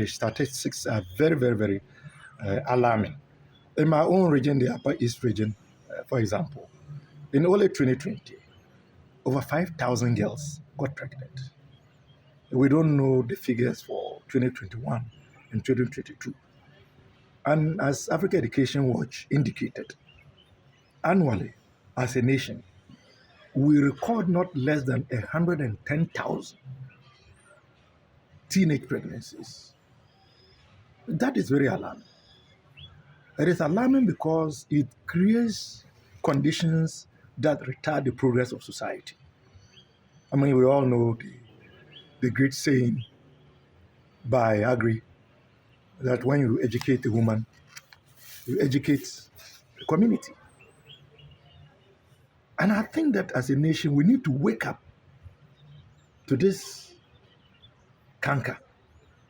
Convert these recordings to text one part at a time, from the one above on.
statistics are very, very, very alarming. In my own region, the Upper East region, for example, in only 2020, over 5,000 girls got pregnant. We don't know the figures for 2021 and 2022. And as Africa Education Watch indicated, annually, as a nation, we record not less than 110,000 teenage pregnancies. That is very alarming. It is alarming because it creates conditions that retard the progress of society. I mean, we all know the great saying by Agri that when you educate a woman, you educate the community. And I think that as a nation, we need to wake up to this canker.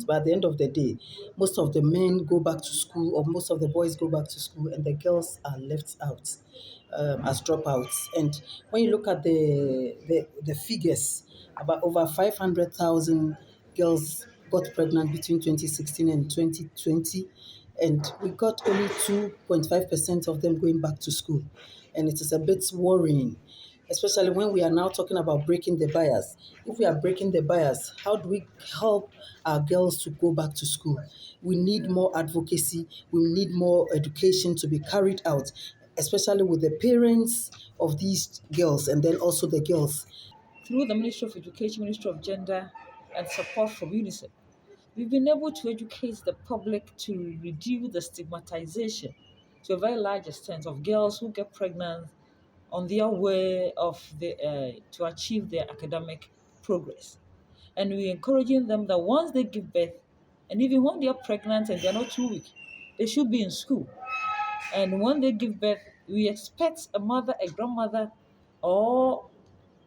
But at the end of the day, most of the men go back to school, or most of the boys go back to school, and the girls are left out as dropouts. And when you look at the figures, about over 500,000 girls got pregnant between 2016 and 2020, and we got only 2.5% of them going back to school. And it is a bit worrying, especially when we are now talking about breaking the bias. If we are breaking the bias, how do we help our girls to go back to school? We need more advocacy. We need more education to be carried out, especially with the parents of these girls and then also the girls. Through the Ministry of Education, Ministry of Gender, and support from UNICEF, we've been able to educate the public to reduce the stigmatization to a very large extent of girls who get pregnant on their way to achieve their academic progress. And we're encouraging them that once they give birth, and even when they are pregnant and they're not too weak, they should be in school. And when they give birth, we expect a mother, a grandmother, or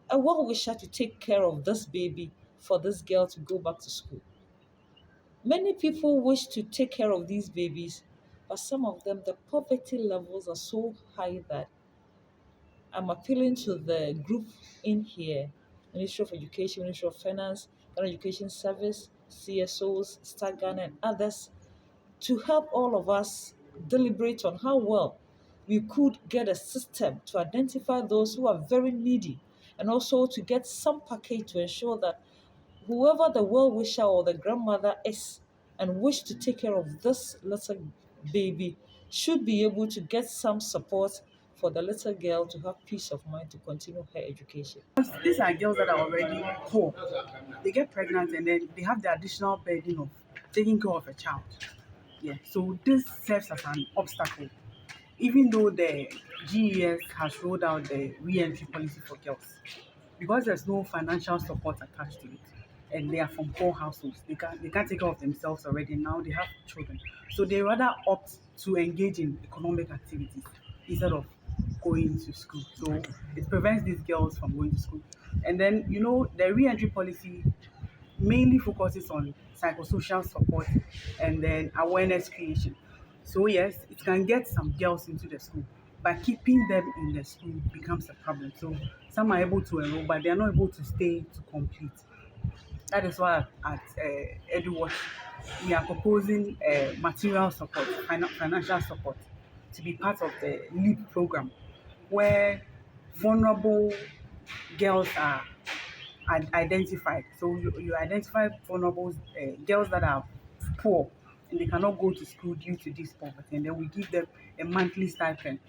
a well-wisher to take care of this baby for this girl to go back to school. Many people wish to take care of these babies, but some of them, the poverty levels are so high that I'm appealing to the group in here, Ministry of Education, Ministry of Finance, Ghana Education Service, CSOs, STAGAN, and others, to help all of us deliberate on how well we could get a system to identify those who are very needy, and also to get some package to ensure that whoever the well-wisher or the grandmother is and wish to take care of this little baby should be able to get some support for the little girl to have peace of mind to continue her education. These are girls that are already poor. They get pregnant and then they have the additional burden of taking care of a child. Yeah, so this serves as an obstacle. Even though the GES has rolled out the re-entry policy for girls, because there's no financial support attached to it, and they are from poor households, they can't take care of themselves already. Now they have children, so they rather opt to engage in economic activities instead of going to school. So it prevents these girls from going to school. And then the re-entry policy mainly focuses on psychosocial support and then awareness creation. So yes, it can get some girls into the school, but keeping them in the school becomes a problem. So some are able to enroll, but they are not able to stay to complete. That is why at EduWatch, we are proposing material support, financial support, to be part of the LEAP program, where vulnerable girls are identified. So you identify vulnerable girls that are poor and they cannot go to school due to this poverty, and then we give them a monthly stipend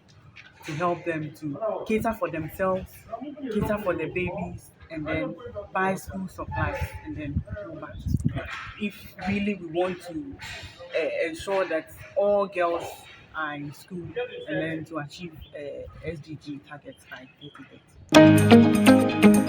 to help them to cater for themselves, cater for their babies, and then buy school supplies and then go back to school. If really we want to ensure that all girls are in school and then to achieve SDG targets by 2030.